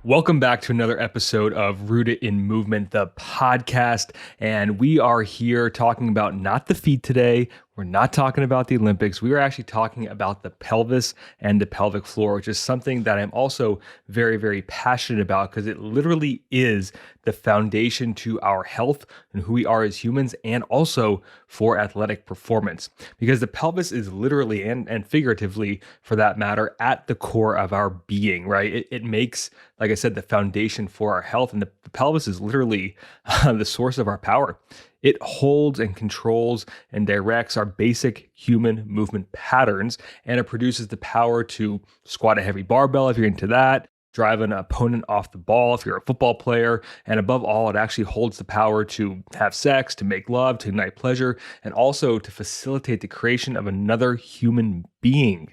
Welcome back to another episode of Rooted in Movement, the podcast. And we are here talking about not the feet today. We're not talking about the Olympics. We are actually talking about the pelvis and the pelvic floor, which is something that I'm also very, very passionate about because it literally is the foundation to our health and who we are as humans, and also for athletic performance. Because the pelvis is literally and figuratively, for that matter, at the core of our being, right? It makes, like I said, the foundation for our health. And the pelvis is literally the source of our power. It holds and controls and directs our basic human movement patterns, and it produces the power to squat a heavy barbell if you're into that, drive an opponent off the ball if you're a football player, and above all, it actually holds the power to have sex, to make love, to ignite pleasure, and also to facilitate the creation of another human being,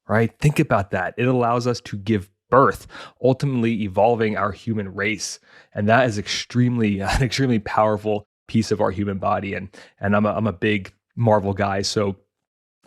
right? Think about that. It allows us to give birth, ultimately evolving our human race. And that is an extremely powerful piece of our human body. And I'm a big Marvel guy. So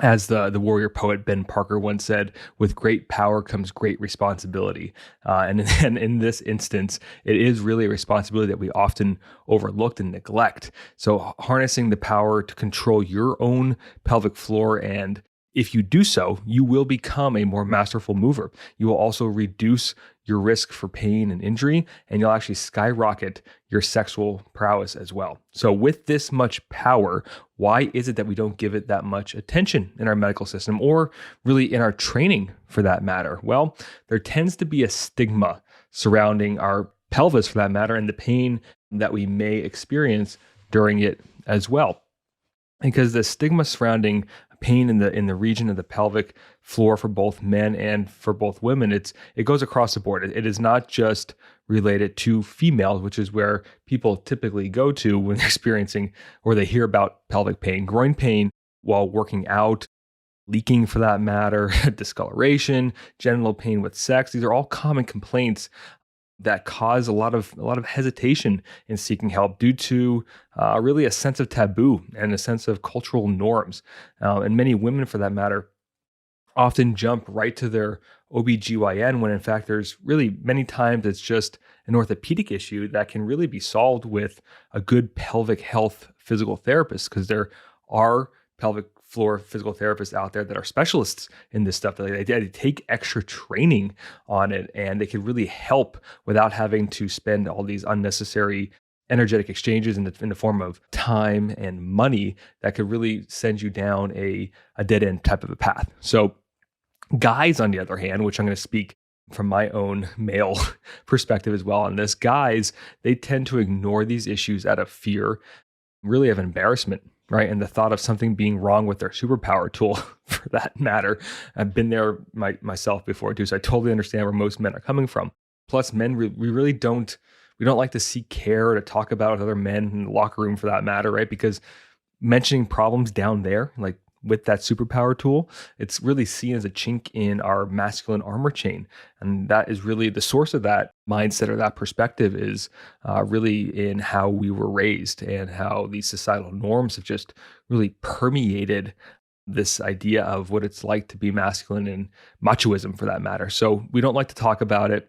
as the warrior poet Ben Parker once said, with great power comes great responsibility. And in this instance, it is really a responsibility that we often overlook and neglect. So harnessing the power to control your own pelvic floor, and if you do so, you will become a more masterful mover. You will also reduce your risk for pain and injury, and you'll actually skyrocket your sexual prowess as well. So with this much power, why is it that we don't give it that much attention in our medical system, or really in our training for that matter? Well, there tends to be a stigma surrounding our pelvis for that matter, and the pain that we may experience during it as well. Because the stigma surrounding pain in the region of the pelvic floor for both men and for both women, it goes across the board. It is not just related to females, which is where people typically go to when experiencing or they hear about pelvic pain, groin pain while working out, leaking for that matter, discoloration, genital pain with sex. These are all common complaints that cause a lot of hesitation in seeking help due to really a sense of taboo and a sense of cultural norms. And many women, for that matter, often jump right to their OBGYN when in fact there's really many times it's just an orthopedic issue that can really be solved with a good pelvic health physical therapist, because there are pelvic floor physical therapists out there that are specialists in this stuff. They take extra training on it, and they can really help without having to spend all these unnecessary energetic exchanges in the form of time and money that could really send you down a dead end type of a path. So guys, on the other hand, which I'm going to speak from my own male perspective as well on this, guys, they tend to ignore these issues out of fear, really of embarrassment, right? And the thought of something being wrong with their superpower tool for that matter. I've been there myself before too, so I totally understand where most men are coming from. Plus, men, we really don't like to seek care or to talk about with other men in the locker room for that matter, right? Because mentioning problems down there, like with that superpower tool, it's really seen as a chink in our masculine armor chain. And that is really the source of that mindset, or that perspective is really in how we were raised and how these societal norms have just really permeated this idea of what it's like to be masculine and machoism for that matter. So we don't like to talk about it.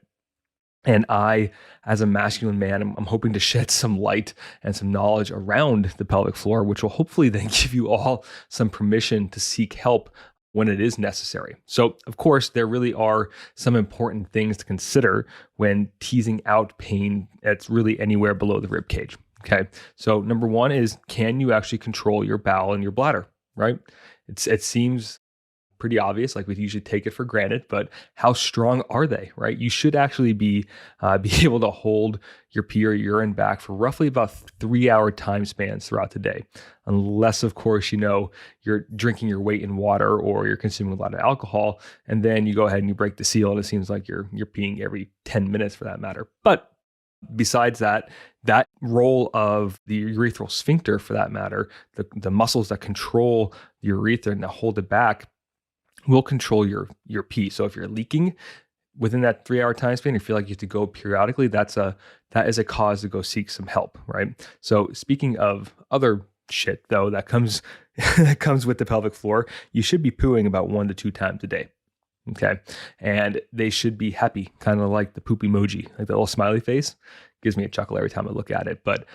And I, as a masculine man, I'm hoping to shed some light and some knowledge around the pelvic floor, which will hopefully then give you all some permission to seek help when it is necessary. So, of course, there really are some important things to consider when teasing out pain that's really anywhere below the rib cage. Okay. So, number one is, can you actually control your bowel and your bladder, right? It seems pretty obvious, like we usually take it for granted, but how strong are they, right? You should actually be able to hold your pee or urine back for roughly about 3-hour time spans throughout the day, unless of course you're drinking your weight in water or you're consuming a lot of alcohol, and then you go ahead and you break the seal, and it seems like you're peeing every 10 minutes for that matter. But besides that role of the urethral sphincter for that matter, the muscles that control the urethra and that hold it back, will control your pee. So if you're leaking within that 3-hour time span, you feel like you have to go periodically, that is a cause to go seek some help, right? So speaking of other shit though, that comes with the pelvic floor, you should be pooing about 1 to 2 times a day. Okay. And they should be happy, kind of like the poop emoji, like the little smiley face. Gives me a chuckle every time I look at it. But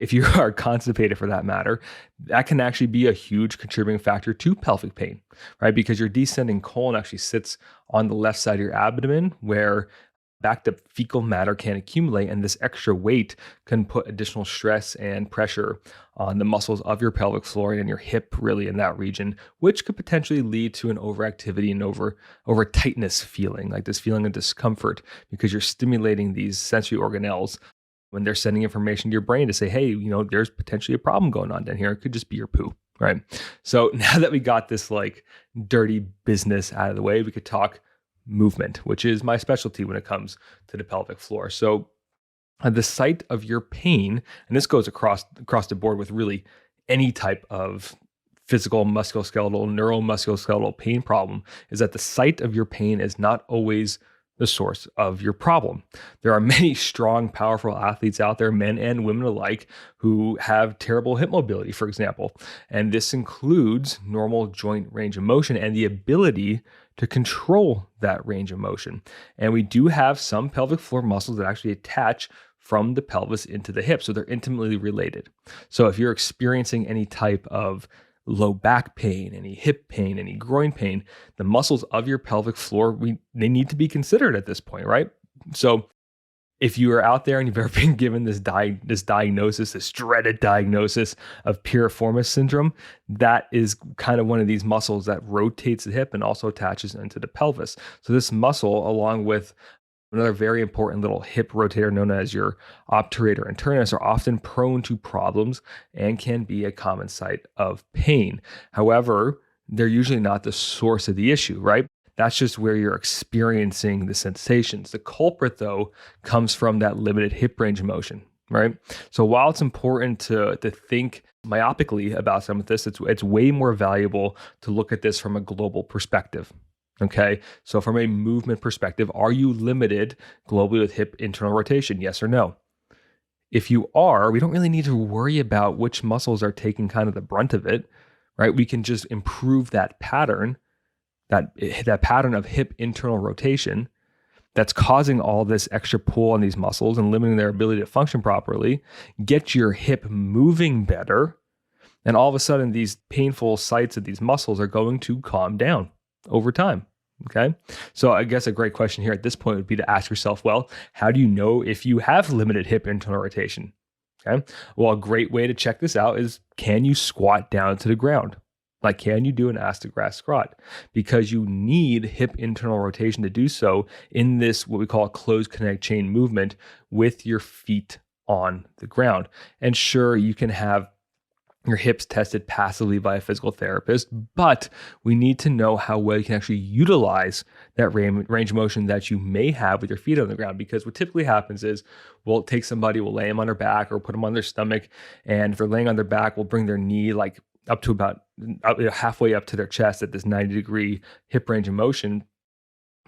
if you are constipated for that matter, that can actually be a huge contributing factor to pelvic pain, right? Because your descending colon actually sits on the left side of your abdomen where backed up fecal matter can accumulate, and this extra weight can put additional stress and pressure on the muscles of your pelvic floor and your hip, really in that region, which could potentially lead to an overactivity and over tightness feeling, like this feeling of discomfort, because you're stimulating these sensory organelles when they're sending information to your brain to say, hey, there's potentially a problem going on down here. It could just be your poo, right? So now that we got this like dirty business out of the way, we could talk movement, which is my specialty when it comes to the pelvic floor. So the site of your pain, and this goes across the board with really any type of physical, musculoskeletal, neuromusculoskeletal pain problem, is that the site of your pain is not always the source of your problem. There are many strong, powerful athletes out there, men and women alike, who have terrible hip mobility, for example. And this includes normal joint range of motion and the ability to control that range of motion. And we do have some pelvic floor muscles that actually attach from the pelvis into the hip. So they're intimately related. So if you're experiencing any type of low back pain, any hip pain, any groin pain, the muscles of your pelvic floor, they need to be considered at this point, right? So if you are out there and you've ever been given this diagnosis, this dreaded diagnosis of piriformis syndrome, that is kind of one of these muscles that rotates the hip and also attaches into the pelvis. So this muscle, along with another very important little hip rotator known as your obturator internus, are often prone to problems and can be a common site of pain. However, they're usually not the source of the issue, right? That's just where you're experiencing the sensations. The culprit, though, comes from that limited hip range of motion, right? So while it's important to think myopically about some of this, it's way more valuable to look at this from a global perspective. Okay, so from a movement perspective, are you limited globally with hip internal rotation? Yes or no? If you are, we don't really need to worry about which muscles are taking kind of the brunt of it, right? We can just improve that pattern, that pattern of hip internal rotation that's causing all this extra pull on these muscles and limiting their ability to function properly, get your hip moving better, and all of a sudden these painful sites of these muscles are going to calm down over time. Okay. So I guess a great question here at this point would be to ask yourself, well, how do you know if you have limited hip internal rotation? Okay. Well, a great way to check this out is, can you squat down to the ground? Like, can you do an ass to grass squat? Because you need hip internal rotation to do so in this, what we call a closed kinetic chain movement with your feet on the ground. And sure, you can have your hips tested passively by a physical therapist, but we need to know how well you can actually utilize that range of motion that you may have with your feet on the ground. Because what typically happens is we'll take somebody, we'll lay them on their back or put them on their stomach. And if they're laying on their back, we'll bring their knee like up to about halfway up to their chest at this 90-degree hip range of motion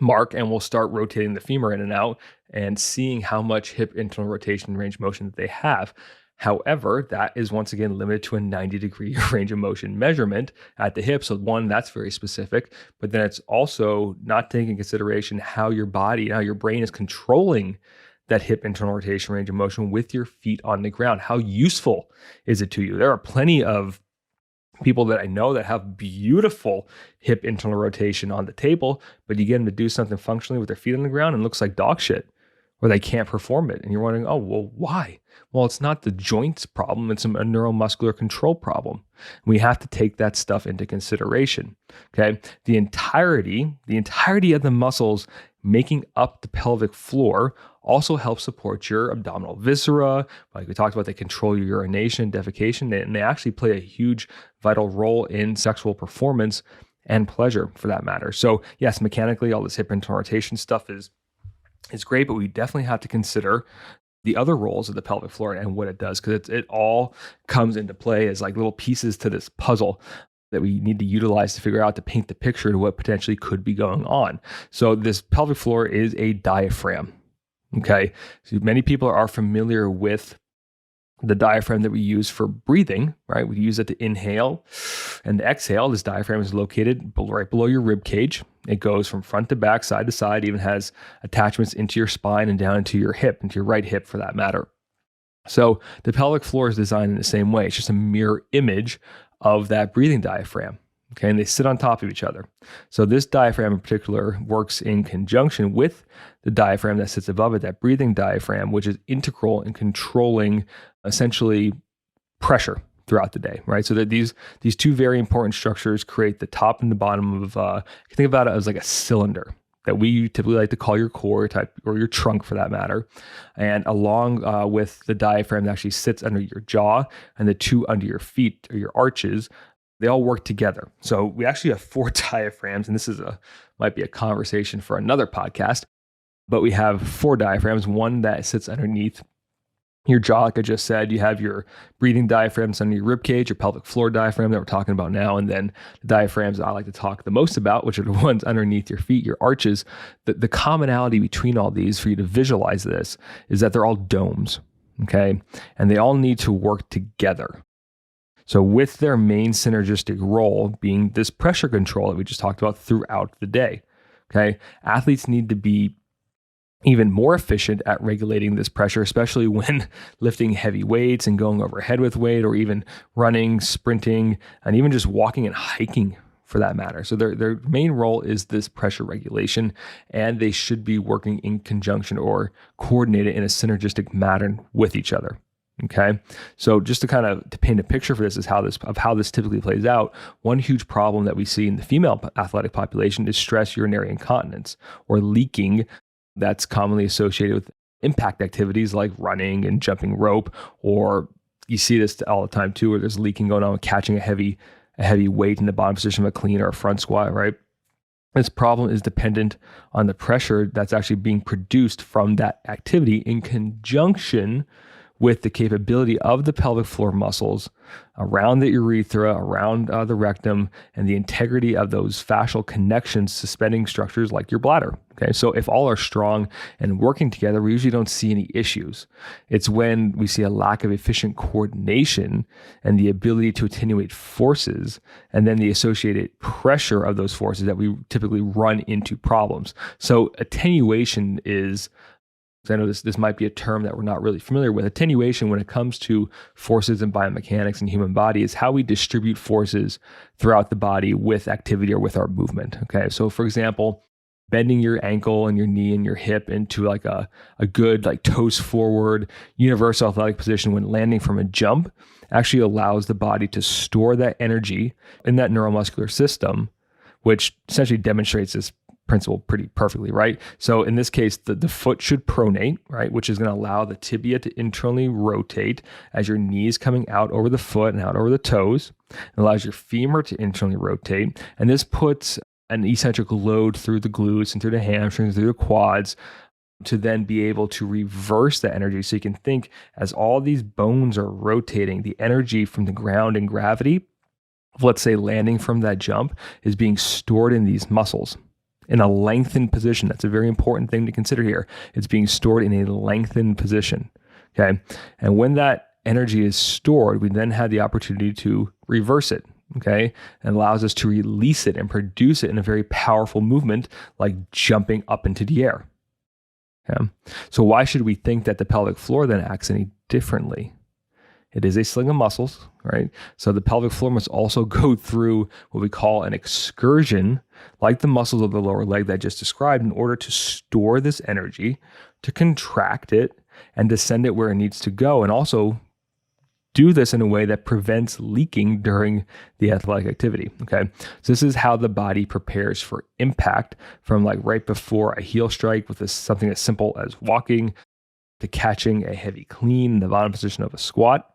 mark, and we'll start rotating the femur in and out and seeing how much hip internal rotation range of motion that they have. However, that is once again limited to a 90-degree range of motion measurement at the hip. So one, that's very specific, but then it's also not taking into consideration how your body, how your brain is controlling that hip internal rotation range of motion with your feet on the ground. How useful is it to you? There are plenty of people that I know that have beautiful hip internal rotation on the table, but you get them to do something functionally with their feet on the ground and it looks like dog shit, or they can't perform it. And you're wondering, oh, well, why? Well, it's not the joints problem. It's a neuromuscular control problem. We have to take that stuff into consideration. Okay. The entirety of the muscles making up the pelvic floor also helps support your abdominal viscera. Like we talked about, they control your urination, defecation, and they actually play a huge vital role in sexual performance and pleasure for that matter. So yes, mechanically, all this hip internal rotation stuff is great, but we definitely have to consider the other roles of the pelvic floor and what it does, because it all comes into play as like little pieces to this puzzle that we need to utilize to figure out, to paint the picture to what potentially could be going on. So this pelvic floor is a diaphragm. Okay. So many people are familiar with the diaphragm that we use for breathing, right? We use it to inhale and to exhale. This diaphragm is located right below your rib cage. It goes from front to back, side to side, even has attachments into your spine and down into your hip, into your right hip for that matter. So the pelvic floor is designed in the same way. It's just a mirror image of that breathing diaphragm. Okay, and they sit on top of each other. So this diaphragm in particular works in conjunction with the diaphragm that sits above it, that breathing diaphragm, which is integral in controlling essentially pressure throughout the day, right? So that these two very important structures create the top and the bottom of, you can think about it as like a cylinder that we typically like to call your core type, or your trunk for that matter. And along with the diaphragm that actually sits under your jaw and the two under your feet or your arches, they all work together. So we actually have 4 diaphragms, and this might be a conversation for another podcast, but we have 4 diaphragms, one that sits underneath your jaw, like I just said. You have your breathing diaphragms under your rib cage, your pelvic floor diaphragm that we're talking about now, and then the diaphragms I like to talk the most about, which are the ones underneath your feet, your arches. The commonality between all these, for you to visualize this, is that they're all domes, okay? And they all need to work together. So with their main synergistic role being this pressure control that we just talked about throughout the day, okay? Athletes need to be even more efficient at regulating this pressure, especially when lifting heavy weights and going overhead with weight, or even running, sprinting, and even just walking and hiking for that matter. So their main role is this pressure regulation, and they should be working in conjunction or coordinated in a synergistic manner with each other. Okay, so just to paint a picture for this is how this typically plays out. One huge problem that we see in the female athletic population is stress urinary incontinence, or leaking, that's commonly associated with impact activities like running and jumping rope, or you see this all the time too, where there's leaking going on with catching a heavy weight in the bottom position of a clean or a front squat, right? This problem is dependent on the pressure that's actually being produced from that activity in conjunction with the capability of the pelvic floor muscles around the urethra, around the rectum, and the integrity of those fascial connections suspending structures like your bladder. Okay, so if all are strong and working together, we usually don't see any issues. It's when we see a lack of efficient coordination and the ability to attenuate forces, and then the associated pressure of those forces, that we typically run into problems. So attenuation is, I know this might be a term that we're not really familiar with. Attenuation, when it comes to forces and biomechanics in the human body, is how we distribute forces throughout the body with activity or with our movement. Okay, so for example, bending your ankle and your knee and your hip into like a good like toes forward universal athletic position when landing from a jump actually allows the body to store that energy in that neuromuscular system, which essentially demonstrates this principle pretty perfectly, right? So in this case, the foot should pronate, right, which is going to allow the tibia to internally rotate as your knee is coming out over the foot and out over the toes. It allows your femur to internally rotate, and this puts an eccentric load through the glutes and through the hamstrings, through the quads, to then be able to reverse the energy. So you can think, as all these bones are rotating, the energy from the ground and gravity, let's say landing from that jump, is being stored in these muscles in a lengthened position. That's a very important thing to consider here. It's being stored in a lengthened position. Okay. And when that energy is stored, we then have the opportunity to reverse it. Okay. And allows us to release it and produce it in a very powerful movement, like jumping up into the air. Okay. So why should we think that the pelvic floor then acts any differently? It is a sling of muscles, right? So the pelvic floor must also go through what we call an excursion, like the muscles of the lower leg that I just described, in order to store this energy, to contract it, and to send it where it needs to go, and also do this in a way that prevents leaking during the athletic activity, okay? So this is how the body prepares for impact, from like right before a heel strike with something as simple as walking, to catching a heavy clean in the bottom position of a squat.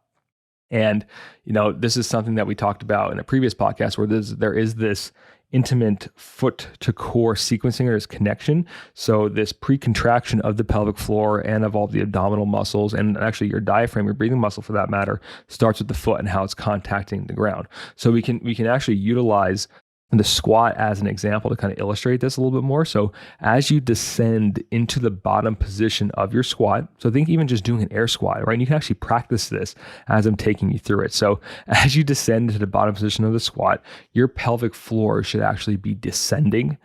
And, this is something that we talked about in a previous podcast, where there is this intimate foot to core sequencing, or this connection. So this pre-contraction of the pelvic floor and of all the abdominal muscles, and actually your diaphragm, your breathing muscle for that matter, starts with the foot and how it's contacting the ground. So we can actually utilize the squat as an example to kind of illustrate this a little bit more. So as you descend into the bottom position of your squat, so think even just doing an air squat, right? And you can actually practice this as I'm taking you through it. So as you descend to the bottom position of the squat, your pelvic floor should actually be descending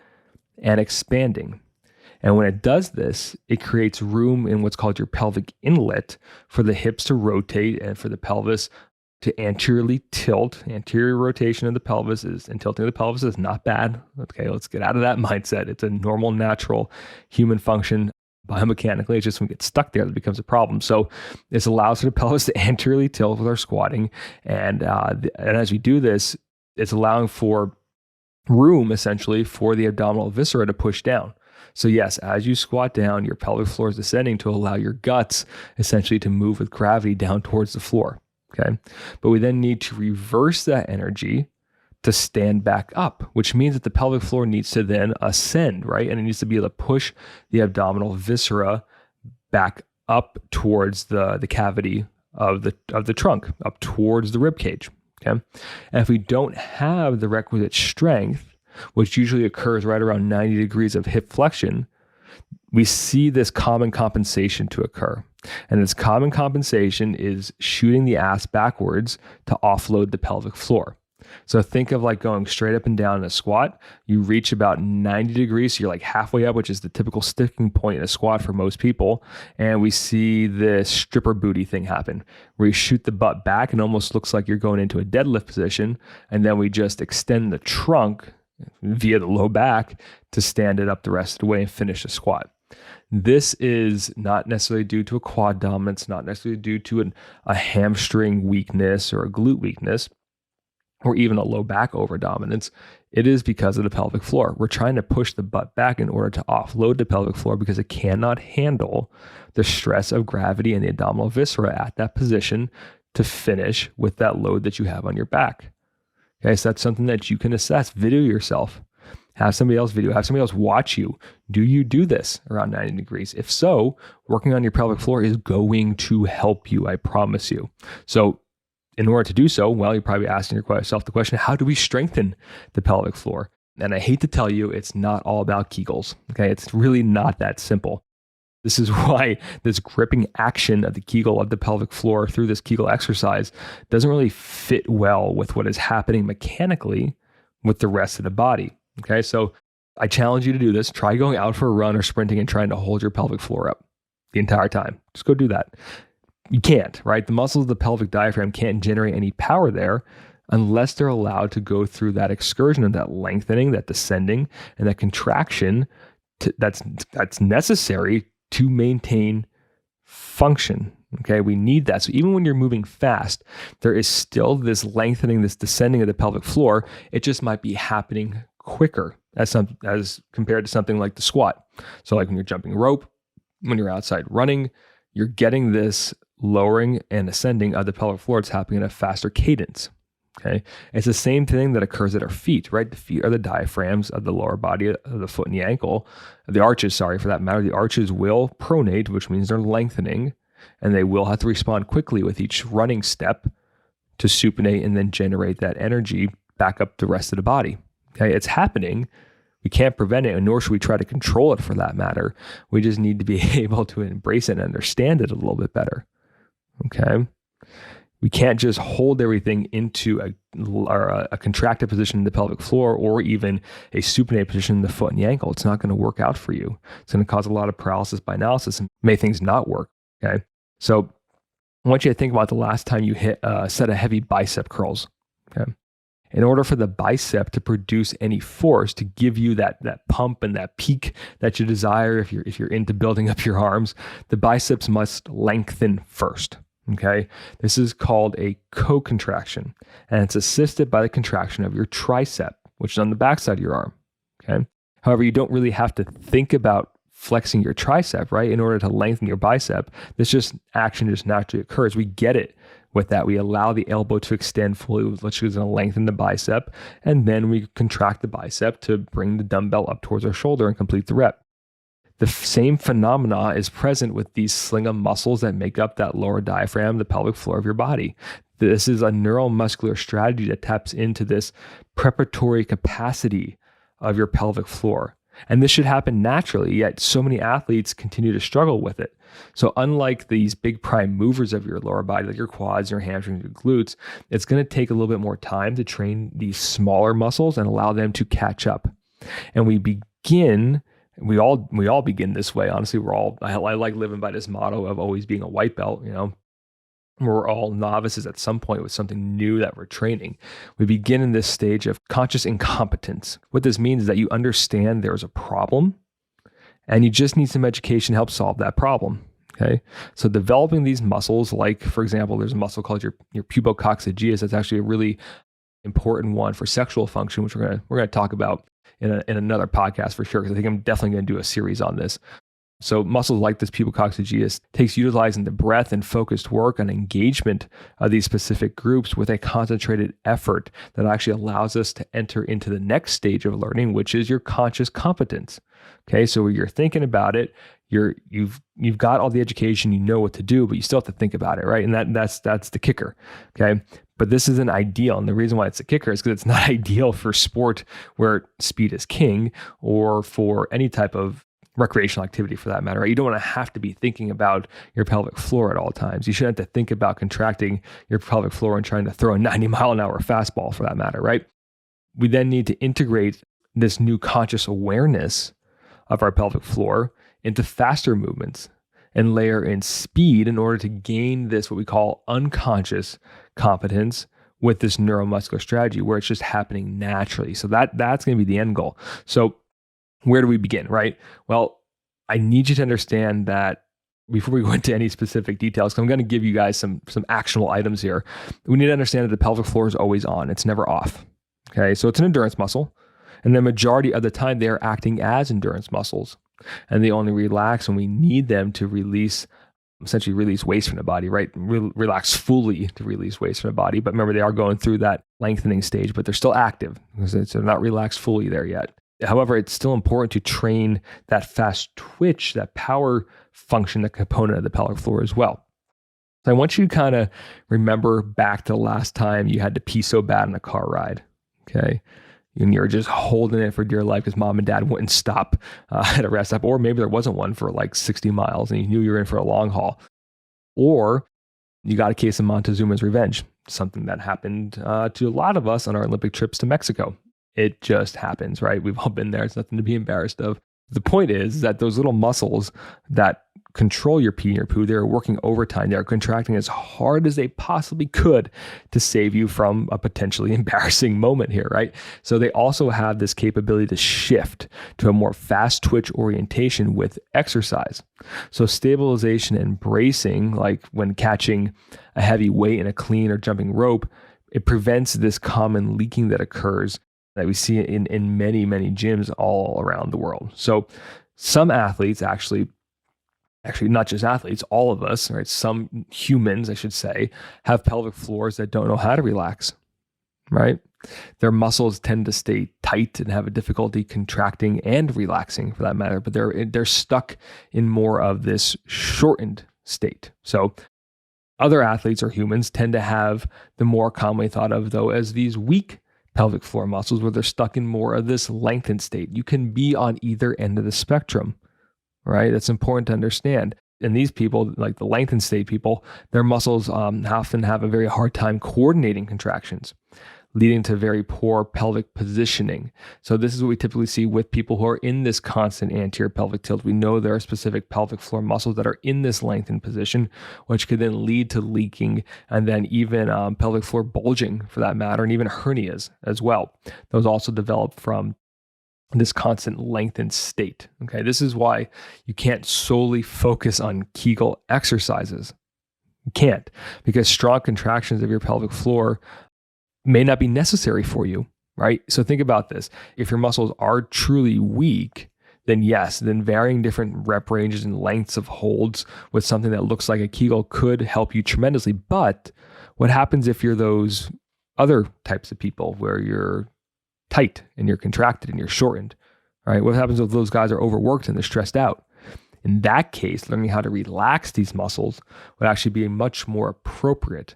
and expanding. And when it does this, it creates room in what's called your pelvic inlet for the hips to rotate and for the pelvis to anteriorly tilt. Anterior rotation of the pelvis and tilting of the pelvis is not bad. Okay, let's get out of that mindset. It's a normal, natural human function biomechanically. It's just when we get stuck there that becomes a problem. So this allows for the pelvis to anteriorly tilt with our squatting. And as we do this, it's allowing for room essentially for the abdominal viscera to push down. So yes, as you squat down, your pelvic floor is descending to allow your guts essentially to move with gravity down towards the floor. Okay. But we then need to reverse that energy to stand back up, which means that the pelvic floor needs to then ascend, right? And it needs to be able to push the abdominal viscera back up towards the cavity of the trunk, up towards the rib cage. Okay. And if we don't have the requisite strength, which usually occurs right around 90 degrees of hip flexion, we see this common compensation to occur. And this common compensation is shooting the ass backwards to offload the pelvic floor. So think of like going straight up and down in a squat. You reach about 90 degrees. So you're like halfway up, which is the typical sticking point in a squat for most people. And we see this stripper booty thing happen where you shoot the butt back and almost looks like you're going into a deadlift position. And then we just extend the trunk via the low back to stand it up the rest of the way and finish the squat. This is not necessarily due to a quad dominance, not necessarily due to a hamstring weakness or a glute weakness, or even a low back over dominance. It is because of the pelvic floor. We're trying to push the butt back in order to offload the pelvic floor because it cannot handle the stress of gravity and the abdominal viscera at that position to finish with that load that you have on your back. Okay, so that's something that you can assess. Video yourself. Have somebody else video, have somebody else watch you. Do you do this around 90 degrees? If so, working on your pelvic floor is going to help you, I promise you. So in order to do so, well, you're probably asking yourself the question, how do we strengthen the pelvic floor? And I hate to tell you, it's not all about Kegels. Okay, it's really not that simple. This is why this gripping action of the Kegel of the pelvic floor through this Kegel exercise doesn't really fit well with what is happening mechanically with the rest of the body. Okay, so I challenge you to do this. Try going out for a run or sprinting and trying to hold your pelvic floor up the entire time. Just go do that. You can't, right? The muscles of the pelvic diaphragm can't generate any power there unless they're allowed to go through that excursion of that lengthening, that descending, and that contraction that's necessary to maintain function. Okay, we need that. So even when you're moving fast, there is still this lengthening, this descending of the pelvic floor. It just might be happening quicker as compared to something like the squat. So like when you're jumping rope, when you're outside running, you're getting this lowering and ascending of the pelvic floor. It's happening at a faster cadence. Okay, it's the same thing that occurs at our feet, right? The feet are the diaphragms of the lower body of the foot and the ankle. The arches, sorry, for that matter, the arches will pronate, which means they're lengthening, and they will have to respond quickly with each running step to supinate and then generate that energy back up the rest of the body. Okay, it's happening. We can't prevent it, and nor should we try to control it for that matter. We just need to be able to embrace it and understand it a little bit better. Okay. We can't just hold everything into a contracted position in the pelvic floor or even a supinated position in the foot and the ankle. It's not going to work out for you. It's going to cause a lot of paralysis by analysis and make things not work. Okay. So I want you to think about the last time you hit a set of heavy bicep curls. Okay. In order for the bicep to produce any force to give you that pump and that peak that you desire, if you're into building up your arms, the biceps must lengthen first. Okay, this is called a co-contraction, and it's assisted by the contraction of your tricep, which is on the backside of your arm. Okay, however, you don't really have to think about flexing your tricep, right, in order to lengthen your bicep. This action just naturally occurs. We get it with that. We allow the elbow to extend fully, which is going to lengthen the bicep, and then we contract the bicep to bring the dumbbell up towards our shoulder and complete the rep. The same phenomena is present with these sling of muscles that make up that lower diaphragm, the pelvic floor of your body. This is a neuromuscular strategy that taps into this preparatory capacity of your pelvic floor. And this should happen naturally, yet so many athletes continue to struggle with it. So unlike these big prime movers of your lower body, like your quads, your hamstrings, your glutes, it's going to take a little bit more time to train these smaller muscles and allow them to catch up. And we all begin this way. Honestly, I like living by this motto of always being a white belt, We're all novices at some point with something new that we're training. We begin in this stage of conscious incompetence. What this means is that you understand there's a problem and you just need some education to help solve that problem. Okay. So developing these muscles, like for example, there's a muscle called your pubococcygeus. That's actually a really important one for sexual function, which we're going to talk about in another podcast for sure, because I think I'm definitely going to do a series on this. So muscles like this pubococcygeus takes utilizing the breath and focused work on engagement of these specific groups with a concentrated effort that actually allows us to enter into the next stage of learning, which is your conscious competence. Okay, so you're thinking about it, you've got all the education, you know what to do, but you still have to think about it, right? And that's the kicker. Okay. But this isn't ideal. And the reason why it's a kicker is because it's not ideal for sport where speed is king, or for any type of recreational activity for that matter, right? You don't want to have to be thinking about your pelvic floor at all times. You shouldn't have to think about contracting your pelvic floor and trying to throw a 90-mile-an-hour fastball for that matter, right? We then need to integrate this new conscious awareness of our pelvic floor into faster movements and layer in speed in order to gain this, what we call unconscious competence with this neuromuscular strategy where it's just happening naturally. So that's going to be the end goal. So where do we begin, right? Well, I need you to understand that before we go into any specific details, 'cause I'm going to give you guys some actionable items here. We need to understand that the pelvic floor is always on. It's never off. Okay, so it's an endurance muscle. And the majority of the time, they are acting as endurance muscles. And they only relax when we need them to essentially release waste from the body, right? Relax fully to release waste from the body. But remember, they are going through that lengthening stage, but they're still active because they're not relaxed fully there yet. However, it's still important to train that fast twitch, that power function, the component of the pelvic floor as well. So I want you to kind of remember back to the last time you had to pee so bad in a car ride, okay? And you're just holding it for dear life because mom and dad wouldn't stop at a rest stop, or maybe there wasn't one for like 60 miles and you knew you were in for a long haul. Or you got a case of Montezuma's Revenge, something that happened to a lot of us on our Olympic trips to Mexico. It just happens, right? We've all been there. It's nothing to be embarrassed of. The point is that those little muscles that control your pee and your poo, they're working overtime. They're contracting as hard as they possibly could to save you from a potentially embarrassing moment here, right? So they also have this capability to shift to a more fast twitch orientation with exercise. So stabilization and bracing, like when catching a heavy weight in a clean or jumping rope, it prevents this common leaking that occurs that we see in many, many gyms all around the world. So some athletes actually not just athletes, all of us, right? Some humans, I should say, have pelvic floors that don't know how to relax, right? Their muscles tend to stay tight and have a difficulty contracting and relaxing for that matter, but they're stuck in more of this shortened state. So other athletes or humans tend to have the more commonly thought of though as these weak pelvic floor muscles where they're stuck in more of this lengthened state. You can be on either end of the spectrum, right? That's important to understand. And these people, like the lengthened state people, their muscles often have a very hard time coordinating contractions, leading to very poor pelvic positioning. So this is what we typically see with people who are in this constant anterior pelvic tilt. We know there are specific pelvic floor muscles that are in this lengthened position, which could then lead to leaking and then even pelvic floor bulging for that matter, and even hernias as well. Those also develop from this constant lengthened state. Okay, this is why you can't solely focus on Kegel exercises. You can't, because strong contractions of your pelvic floor may not be necessary for you, right? So think about this. If your muscles are truly weak, then yes, then varying different rep ranges and lengths of holds with something that looks like a Kegel could help you tremendously. But what happens if you're those other types of people where you're tight and you're contracted and you're shortened, right? What happens if those guys are overworked and they're stressed out? In that case, learning how to relax these muscles would actually be much more appropriate.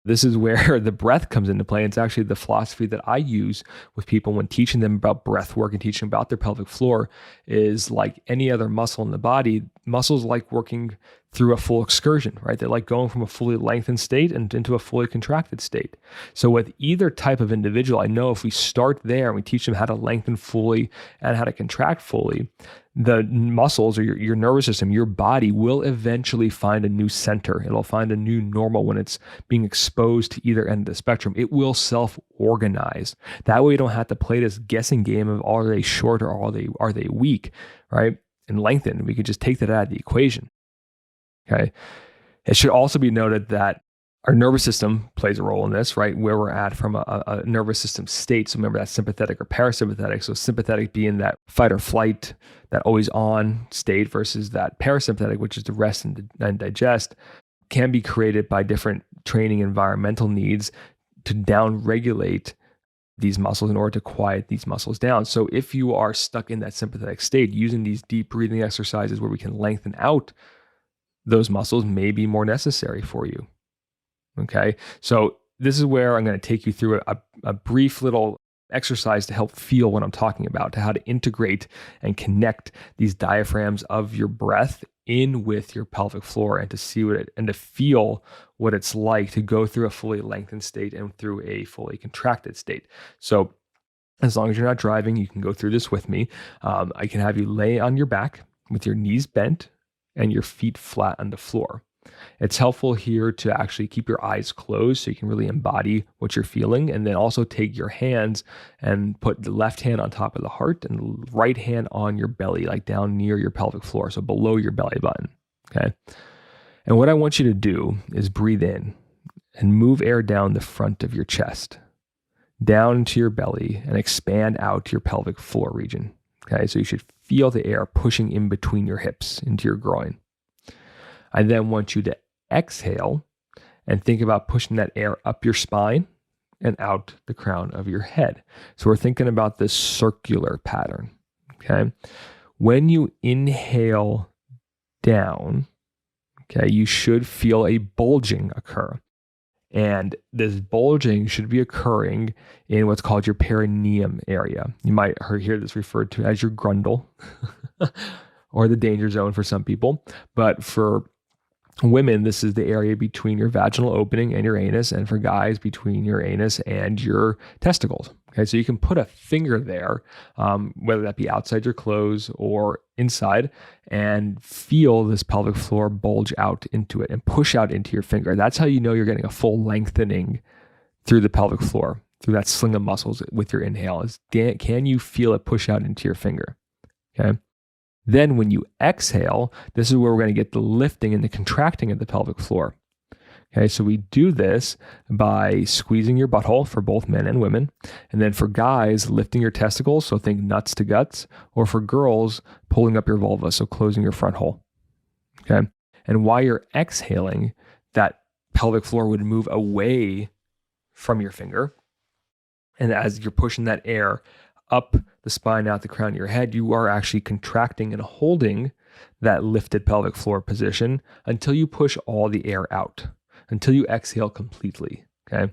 This is where the breath comes into play. It's actually the philosophy that I use with people when teaching them about breath work and teaching about their pelvic floor is like any other muscle in the body. Muscles like working through a full excursion, right? They like going from a fully lengthened state and into a fully contracted state. So with either type of individual, I know if we start there and we teach them how to lengthen fully and how to contract fully, the muscles or your nervous system, your body will eventually find a new center. It'll find a new normal when it's being exposed to either end of the spectrum. It will self-organize. That way you don't have to play this guessing game of are they short or are they weak, right? And lengthen. We could just take that out of the equation. Okay. It should also be noted that our nervous system plays a role in this, right? Where we're at from a nervous system state. So remember, that's sympathetic or parasympathetic. So sympathetic being that fight or flight, that always on state, versus that parasympathetic, which is to rest and digest, can be created by different training environmental needs to down regulate these muscles in order to quiet these muscles down. So if you are stuck in that sympathetic state, using these deep breathing exercises where we can lengthen out those muscles may be more necessary for you. Okay. So this is where I'm going to take you through a brief little exercise to help feel what I'm talking about, to how to integrate and connect these diaphragms of your breath in with your pelvic floor and to see and to feel what it's like to go through a fully lengthened state and through a fully contracted state. So as long as you're not driving, you can go through this with me. I can have you lay on your back with your knees bent and your feet flat on the floor. It's helpful here to actually keep your eyes closed so you can really embody what you're feeling, and then also take your hands and put the left hand on top of the heart and right hand on your belly, like down near your pelvic floor, so below your belly button, okay? And what I want you to do is breathe in and move air down the front of your chest, down into your belly, and expand out to your pelvic floor region, okay? So you should feel the air pushing in between your hips into your groin. I then want you to exhale and think about pushing that air up your spine and out the crown of your head. So we're thinking about this circular pattern, okay? When you inhale down, okay, you should feel a bulging occur. And this bulging should be occurring in what's called your perineum area. You might hear this referred to as your grundle or the danger zone for some people. But for women, this is the area between your vaginal opening and your anus, and for guys, between your anus and your testicles. Okay, so you can put a finger there, whether that be outside your clothes or inside, and feel this pelvic floor bulge out into it and push out into your finger. That's how you know you're getting a full lengthening through the pelvic floor, through that sling of muscles with your inhale. Can you feel it push out into your finger? Okay. Then when you exhale, this is where we're going to get the lifting and the contracting of the pelvic floor. Okay, so we do this by squeezing your butthole for both men and women. And then for guys, lifting your testicles, so think nuts to guts. Or for girls, pulling up your vulva, so closing your front hole. Okay, and while you're exhaling, that pelvic floor would move away from your finger. And as you're pushing that air up the spine, out the crown of your head, you are actually contracting and holding that lifted pelvic floor position until you push all the air out, until you exhale completely, okay?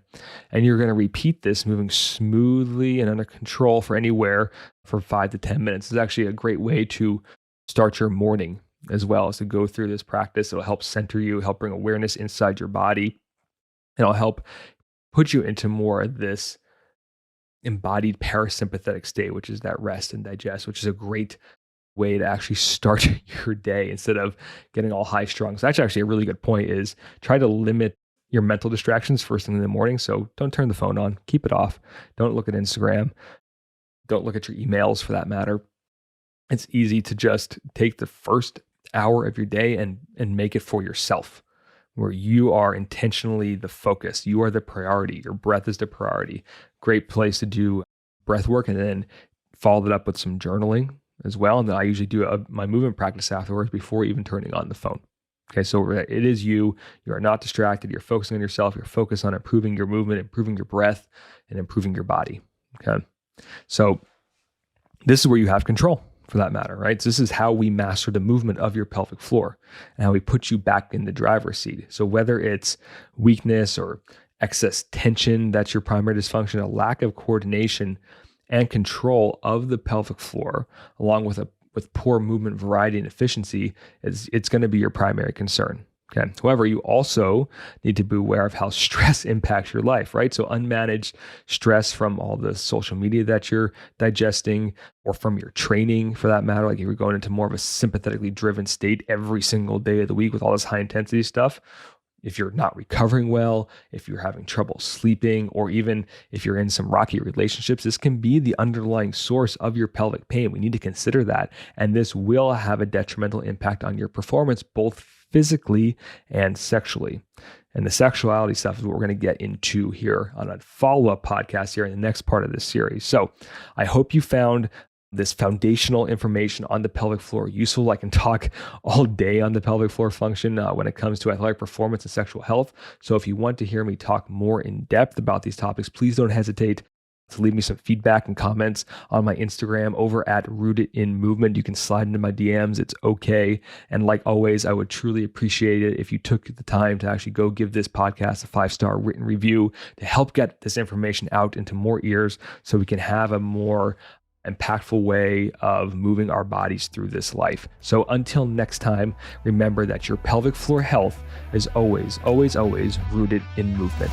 And you're going to repeat this, moving smoothly and under control for anywhere for 5 to 10 minutes. It's actually a great way to start your morning as well, as to go through this practice. It'll help center you, help bring awareness inside your body. It'll help put you into more of this embodied parasympathetic state, which is that rest and digest, which is a great way to actually start your day instead of getting all high strung. So that's actually a really good point, is try to limit your mental distractions first thing in the morning. So don't turn the phone on, keep it off. Don't look at Instagram. Don't look at your emails for that matter. It's easy to just take the first hour of your day and make it for yourself, where you are intentionally the focus. You are the priority. Your breath is the priority. Great place to do breath work, and then follow it up with some journaling as well. And then I usually do my movement practice afterwards before even turning on the phone. Okay, so it is you. You are not distracted. You're focusing on yourself. You're focused on improving your movement, improving your breath, and improving your body. Okay, so this is where you have control, for that matter, right? So this is how we master the movement of your pelvic floor and how we put you back in the driver's seat. So whether it's weakness or excess tension, that's your primary dysfunction, a lack of coordination and control of the pelvic floor, along with poor movement variety and efficiency, it's going to be your primary concern. Okay. However, you also need to be aware of how stress impacts your life, right? So unmanaged stress from all the social media that you're digesting, or from your training for that matter, like if you're going into more of a sympathetically driven state every single day of the week with all this high intensity stuff, if you're not recovering well, if you're having trouble sleeping, or even if you're in some rocky relationships, this can be the underlying source of your pelvic pain. We need to consider that. And this will have a detrimental impact on your performance, both physically and sexually. And the sexuality stuff is what we're going to get into here on a follow-up podcast here in the next part of this series. So I hope you found this foundational information on the pelvic floor useful. I can talk all day on the pelvic floor function when it comes to athletic performance and sexual health. So if you want to hear me talk more in depth about these topics, please don't hesitate to leave me some feedback and comments on my Instagram over at Rooted in Movement. You can slide into my DMs. It's okay. And like always, I would truly appreciate it if you took the time to actually go give this podcast a 5-star written review to help get this information out into more ears so we can have a more impactful way of moving our bodies through this life. So until next time, remember that your pelvic floor health is always, always, always rooted in movement.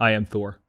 I am Thor.